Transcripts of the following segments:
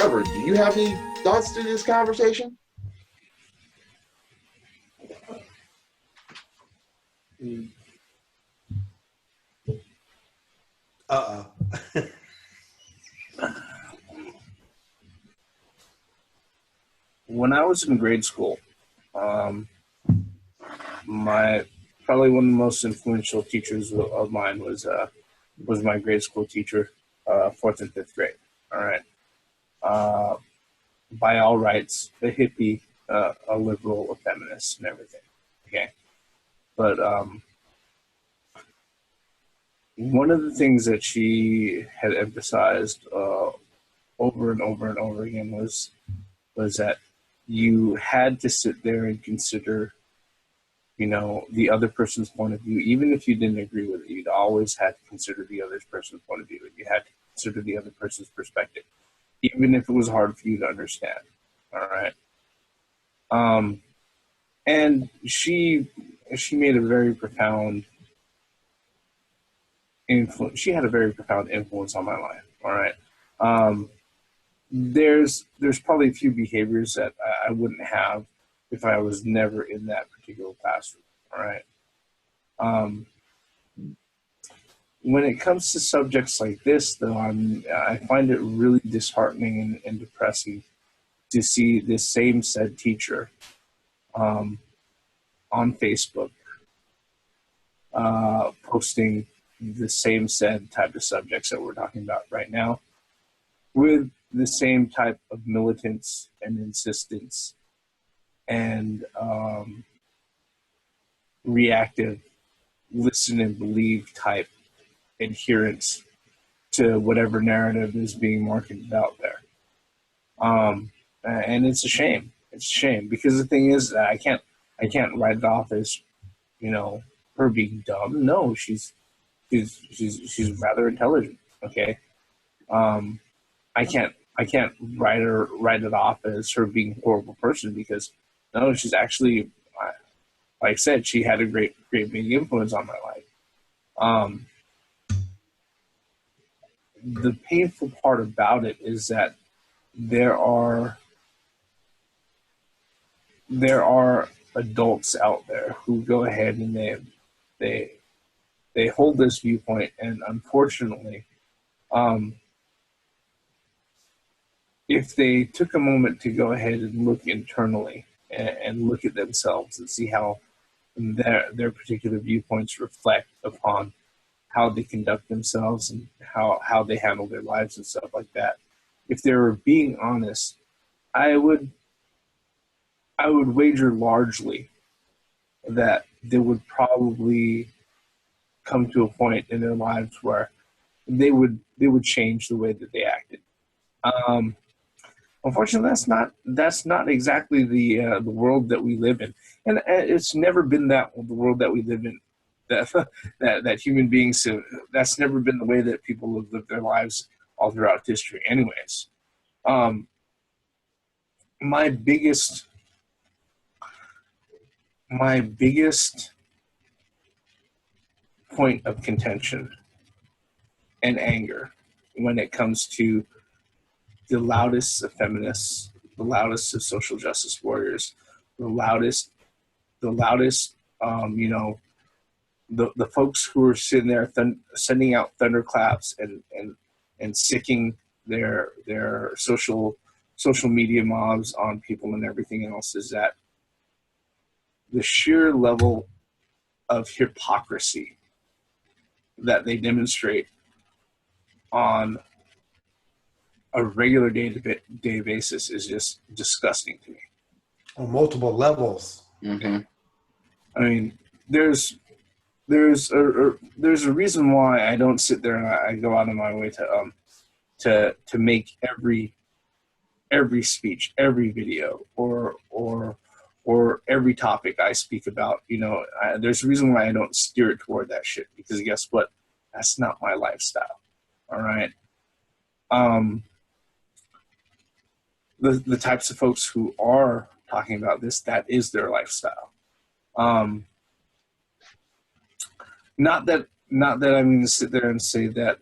Trevor, do you have any thoughts to this conversation? Uh-oh. When I was in grade school, probably one of the most influential teachers of mine was my grade school teacher, 4th and 5th grade. All right, by all rights, a hippie, a liberal, a feminist, and everything. Okay, but one of the things that she had emphasized over and over and over again was that you had to sit there and consider, the other person's point of view. Even if you didn't agree with it, you'd always had to consider the other person's point of view. You had to consider the other person's perspective, even if it was hard for you to understand. All right. And she made a very profound influence. She had a very profound influence on my life. All right. There's probably a few behaviors that I wouldn't have if I was never in that particular classroom. All right. When it comes to subjects like this, though, I find it really disheartening and depressing to see this same said teacher on Facebook posting the same said type of subjects that we're talking about right now, with the same type of militance and insistence and reactive listen and believe type adherence to whatever narrative is being marketed out there. And it's a shame. It's a shame, because the thing is that I can't write it off as, her being dumb. No, she's rather intelligent. Okay. I can't write it off as her being a horrible person, because no, she's actually, like I said, she had a great big influence on my life. The painful part about it is that there are adults out there who go ahead and they hold this viewpoint, and unfortunately, if they took a moment to go ahead and look internally and look at themselves and see how their particular viewpoints reflect upon how they conduct themselves and how they handle their lives and stuff like that. If they were being honest, I would wager largely that they would probably come to a point in their lives where they would change the way that they acted. Unfortunately, that's not exactly the world that we live in, and it's never been the world that we live in. That human beings, that's never been the way that people have lived their lives all throughout history. Anyways, my biggest point of contention and anger when it comes to the loudest of feminists, the loudest of social justice warriors, the loudest, the folks who are sitting there sending out thunderclaps and sicking their social media mobs on people and everything else, is that the sheer level of hypocrisy that they demonstrate on a regular day basis is just disgusting to me. On multiple levels. Mm-hmm. I mean, there's a reason why I don't sit there and I go out of my way to make every speech, every video, or every topic I speak about. There's a reason why I don't steer it toward that shit, because guess what? That's not my lifestyle. All right. The types of folks who are talking about this, that is their lifestyle. Not that I'm going to sit there and say that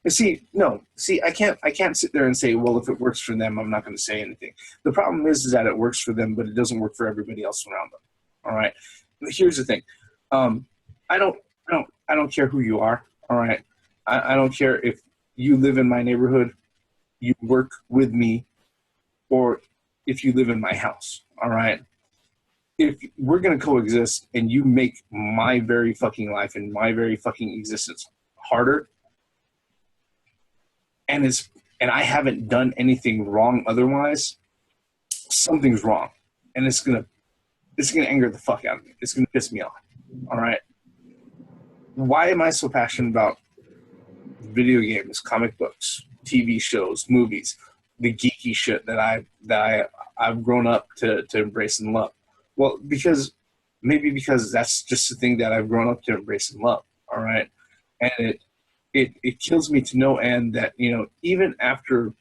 I can't sit there and say, well, if it works for them, I'm not going to say anything. The problem is that it works for them, but it doesn't work for everybody else around them. All right. Here's the thing. I don't care who you are. All right. I don't care if you live in my neighborhood, you work with me, or if you live in my house. All right. If we're going to coexist and you make my very fucking life and my very fucking existence harder, and I haven't done anything wrong otherwise, something's wrong. And it's gonna anger the fuck out of me. It's gonna piss me off. All right. Why am I so passionate about video games, comic books, TV shows, movies, the geeky shit that I've grown up to embrace and love? Well, because that's just the thing that I've grown up to embrace and love. All right. And it kills me to no end that, even after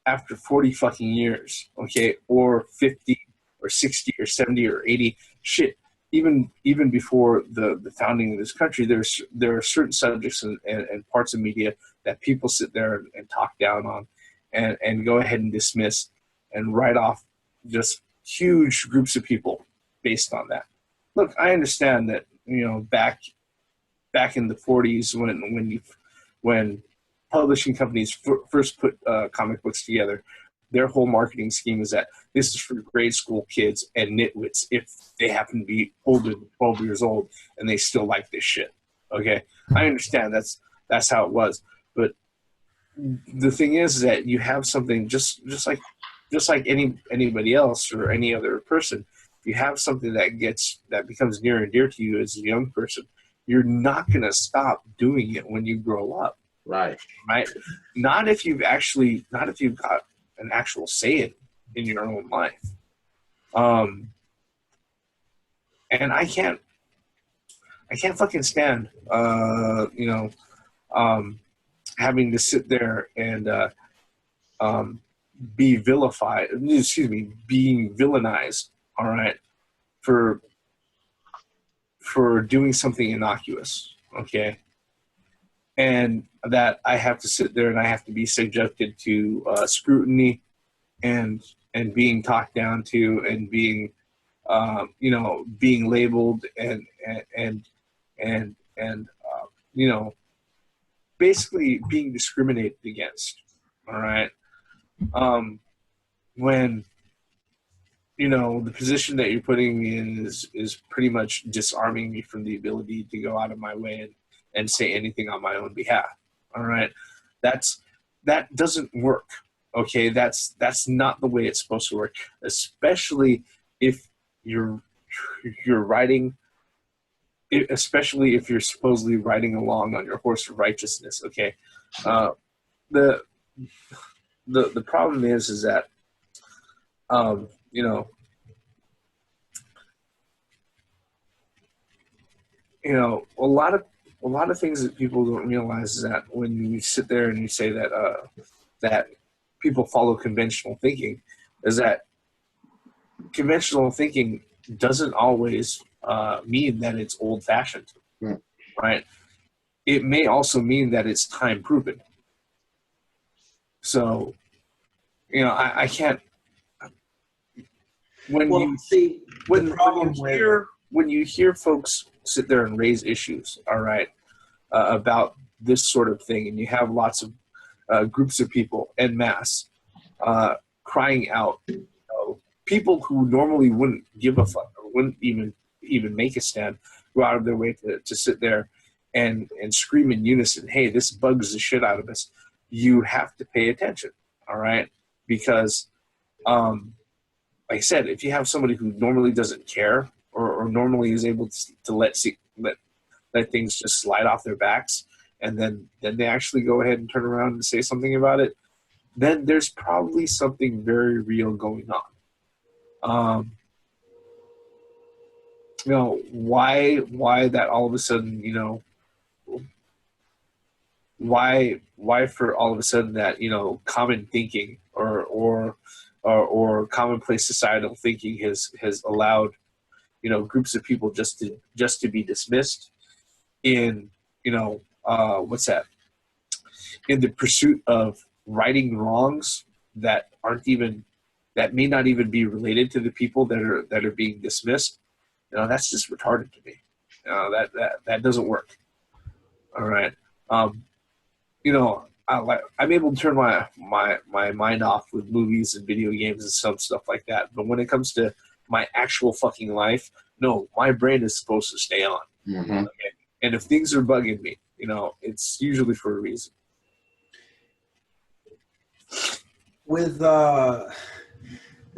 40 fucking years, okay, or 50 or 60 or 70 or 80, shit, even before the founding of this country, there are certain subjects and parts of media that people sit there and talk down on and go ahead and dismiss and write off just huge groups of people based on that. Look, I understand that, back in the 40s when publishing companies first put comic books together, their whole marketing scheme is that this is for grade school kids and nitwits if they happen to be older than 12 years old and they still like this shit. Okay, I understand that's how it was, but the thing is that you have something just like anybody else or any other person. If you have something that becomes near and dear to you as a young person, you're not going to stop doing it when you grow up. Right. Not if you've got an actual say in your own life. And I can't fucking stand, having to sit there and being villainized, all right, for doing something innocuous, okay? And that I have to sit there and I have to be subjected to scrutiny and being talked down to and being being labeled and basically being discriminated against. All right. When the position that you're putting me in is pretty much disarming me from the ability to go out of my way and say anything on my own behalf. All right. That doesn't work. Okay. That's not the way it's supposed to work, especially if you're riding, especially if you're supposedly riding along on your horse of righteousness. Okay. The problem is that, a lot of things that people don't realize is that when you sit there and you say that that people follow conventional thinking, is that conventional thinking doesn't always mean that it's old-fashioned, right? It may also mean that it's time-proven. So, I can't. When you hear folks sit there and raise issues, all right, about this sort of thing, and you have lots of groups of people en masse crying out, people who normally wouldn't give a fuck or wouldn't even make a stand go out of their way to sit there and scream in unison, hey, this bugs the shit out of us. You have to pay attention, all right? Because, like I said, if you have somebody who normally doesn't care or normally is able to let things just slide off their backs, and then they actually go ahead and turn around and say something about it, then there's probably something very real going on. Why that all of a sudden, why for all of a sudden that, common thinking or commonplace societal thinking has allowed, groups of people just to be dismissed in, in the pursuit of righting wrongs that may not even be related to the people that are being dismissed. That's just retarded to me. That doesn't work. All right. I'm able to turn my mind off with movies and video games and some stuff like that. But when it comes to my actual fucking life, no, my brain is supposed to stay on. Mm-hmm. Okay? And if things are bugging me, it's usually for a reason. With the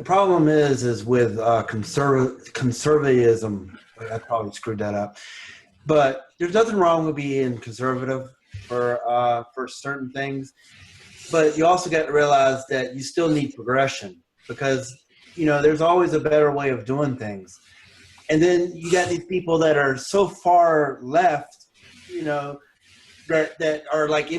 problem is with conservatism. I probably screwed that up, but there's nothing wrong with being conservative for certain things. But you also got to realize that you still need progression, because there's always a better way of doing things. And then you got these people that are so far left, that are like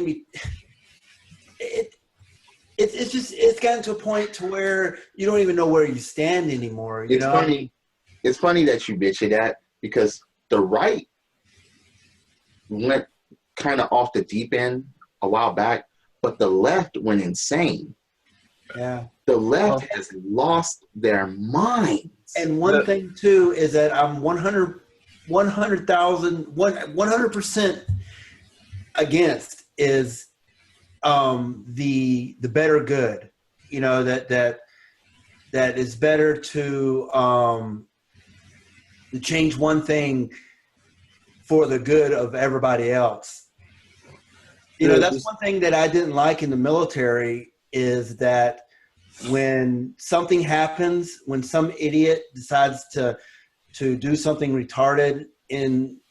it's gotten to a point to where you don't even know where you stand anymore. It's funny. It's funny that you bitch at that, because the right went kind of off the deep end a while back, but the left went insane. Yeah. The left has lost their minds. And one thing too is that I'm 100% against is the better good. That is better to change one thing for the good of everybody else. That's one thing that I didn't like in the military, is that when something happens, when some idiot decides to do something retarded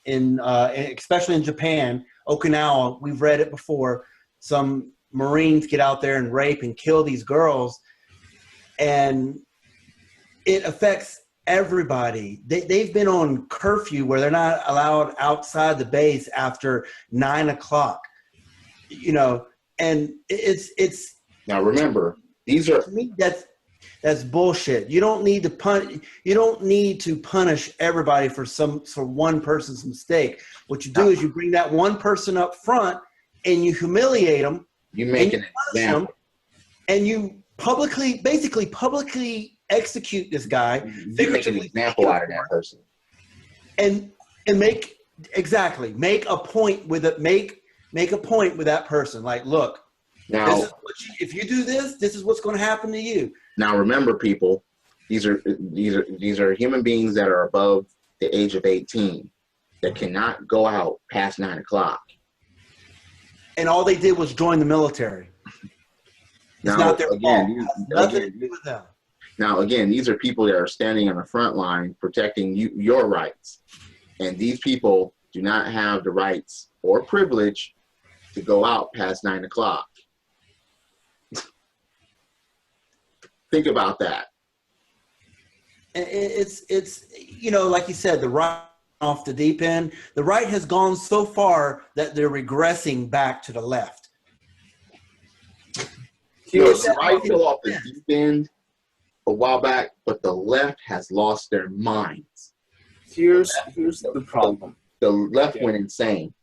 especially in Japan, Okinawa, we've read it before, some Marines get out there and rape and kill these girls, and it affects everybody. They've been on curfew where they're not allowed outside the base after 9:00. And it's now remember, these are, to me, that's bullshit. You don't need to punish everybody for one person's mistake. What you do is you bring that one person up front and you humiliate them. You make an example, and you basically publicly execute this guy. You make an example out of that person, and make a point with it. Make a point with that person. Like, look, now if you do this is what's going to happen to you. Now remember, people, these are human beings that are above the age of 18 that cannot go out past 9:00. And all they did was join the military. It's not their fault. It has nothing to do with them. Now, again, these are people that are standing on the front line protecting your rights. And these people do not have the rights or privilege to go out past 9:00. Think about that. It's like you said, the right off the deep end. The right has gone so far that they're regressing back to the left. The right fell off the deep end a while back, but the left has lost their minds. Here's the problem. The left went insane.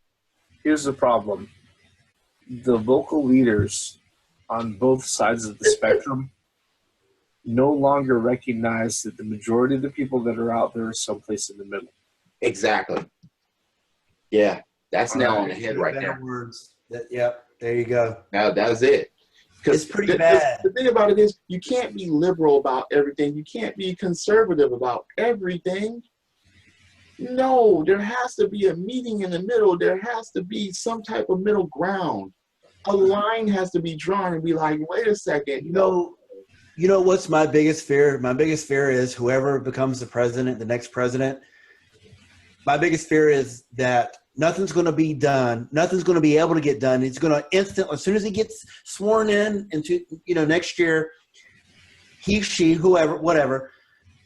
Here's the problem. The vocal leaders on both sides of the spectrum no longer recognize that the majority of the people that are out there are someplace in the middle. Exactly. Yeah, that's now on the head right there. Words. Yep, there you go. Now that's it. It's pretty bad. The thing about it is, you can't be liberal about everything. You can't be conservative about everything. No, there has to be a meeting in the middle. There has to be some type of middle ground. A line has to be drawn and be like, wait a second. You know what's my biggest fear? My biggest fear is whoever becomes the president, the next president. My biggest fear is that nothing's going to be done. Nothing's going to be able to get done. It's going to as soon as he gets sworn in into, next year, he, she, whoever, whatever.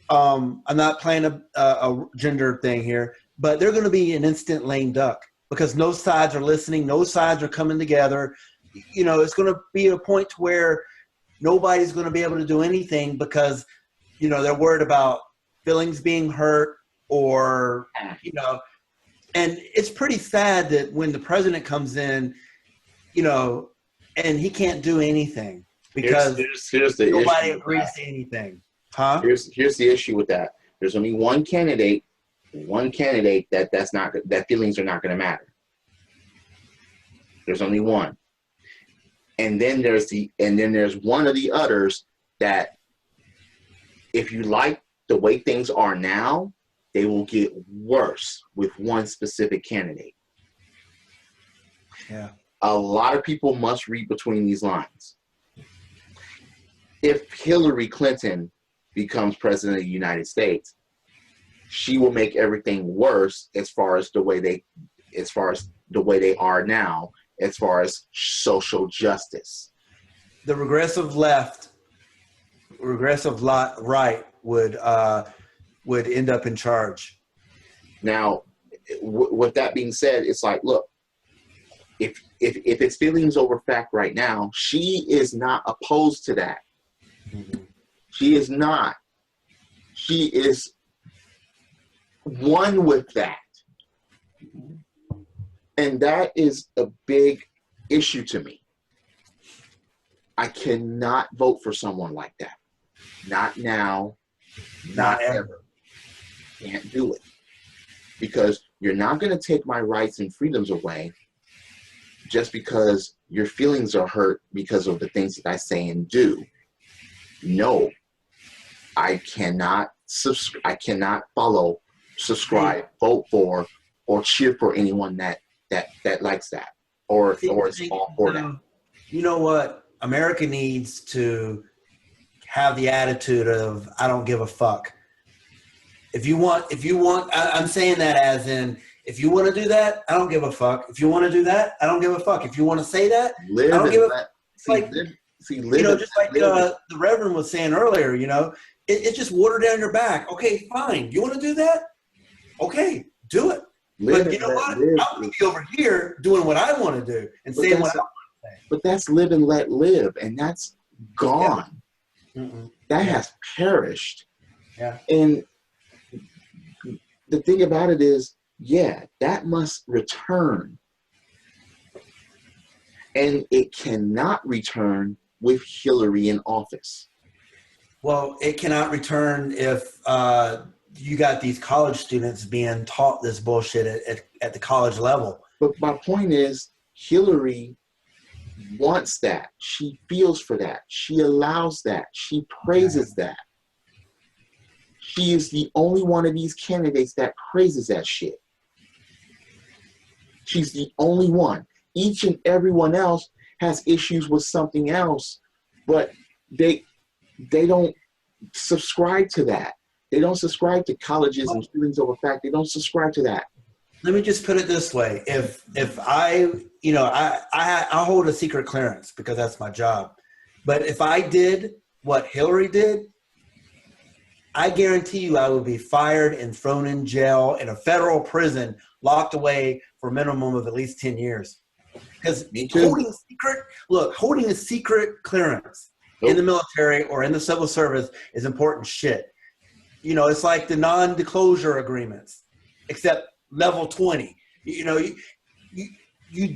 I'm not playing a gender thing here, but they're going to be an instant lame duck because no sides are listening. No sides are coming together. It's going to be a point to where nobody's going to be able to do anything because, they're worried about feelings being hurt or, and it's pretty sad that when the president comes in, and he can't do anything because here's the nobody issue agrees to anything. Huh? Here's the issue with that. There's only one candidate that feelings are not going to matter. There's only one. And then there's one of the others that if you like the way things are now, they will get worse with one specific candidate. Yeah. A lot of people must read between these lines. If Hillary Clinton becomes president of the United States, she will make everything worse as far as the way they are now, as far as social justice. The regressive right would end up in charge. Now, with that being said, it's like, look, if it's feelings over fact right now, she is not opposed to that. Mm-hmm. She is not. She is one with that. And that is a big issue to me. I cannot vote for someone like that. Not now, not ever. Can't do it. Because you're not going to take my rights and freedoms away just because your feelings are hurt because of the things that I say and do. No, I cannot follow, subscribe, vote for, or cheer for anyone that likes that or is all for that. You know what? America needs to have the attitude of I don't give a fuck. If you want, I'm saying that as in, if you want to do that, I don't give a fuck. If you want to do that, I don't give a fuck. If you want to say that, I don't give a fuck. It's like, just like the Reverend was saying earlier, it just watered down your back. Okay, fine. You want to do that? Okay, do it. But you know what? I'm going to be over here doing what I want to do and saying what I want to say. But that's live and let live, and that's gone. Yeah. That has perished. Yeah. And the thing about it is, that must return. And it cannot return with Hillary in office. Well, it cannot return if you got these college students being taught this bullshit at the college level. But my point is, Hillary wants that. She feels for that. She allows that. She praises that. She is the only one of these candidates that praises that shit. She's the only one. Each and everyone else has issues with something else, but they don't subscribe to that. They don't subscribe to colleges and feelings over fact. They don't subscribe to that. Let me just put it this way: if I hold a secret clearance because that's my job, but if I did what Hillary did, I guarantee you I would be fired and thrown in jail in a federal prison, locked away for a minimum of at least 10 years. Because holding a secret clearance in the military or in the civil service is important shit. It's like the non-disclosure agreements, except level 20. You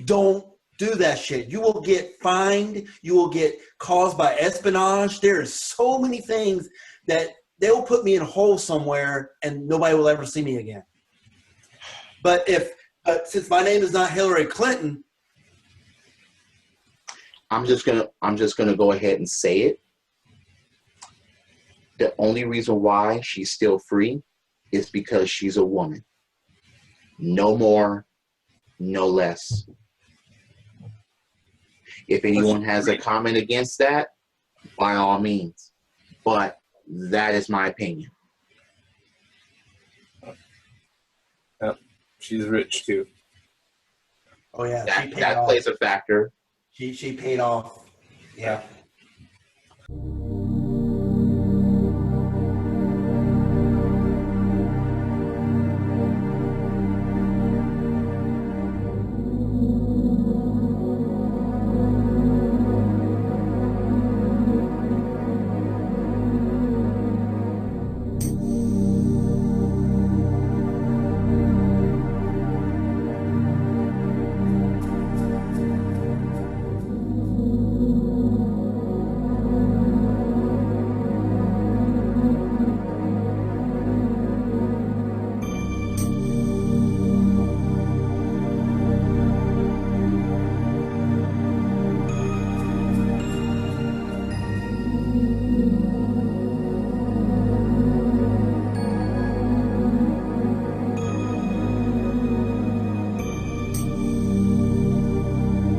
don't do that shit. You will get fined. You will get caused by espionage. There are so many things that they will put me in a hole somewhere and nobody will ever see me again. But since my name is not Hillary Clinton, I'm just gonna go ahead and say it. The only reason why she's still free is because she's a woman. No more, no less. If anyone has a comment against that, by all means. But that is my opinion. Yep. She's rich too. Oh yeah, that plays a factor. She paid off. Yeah.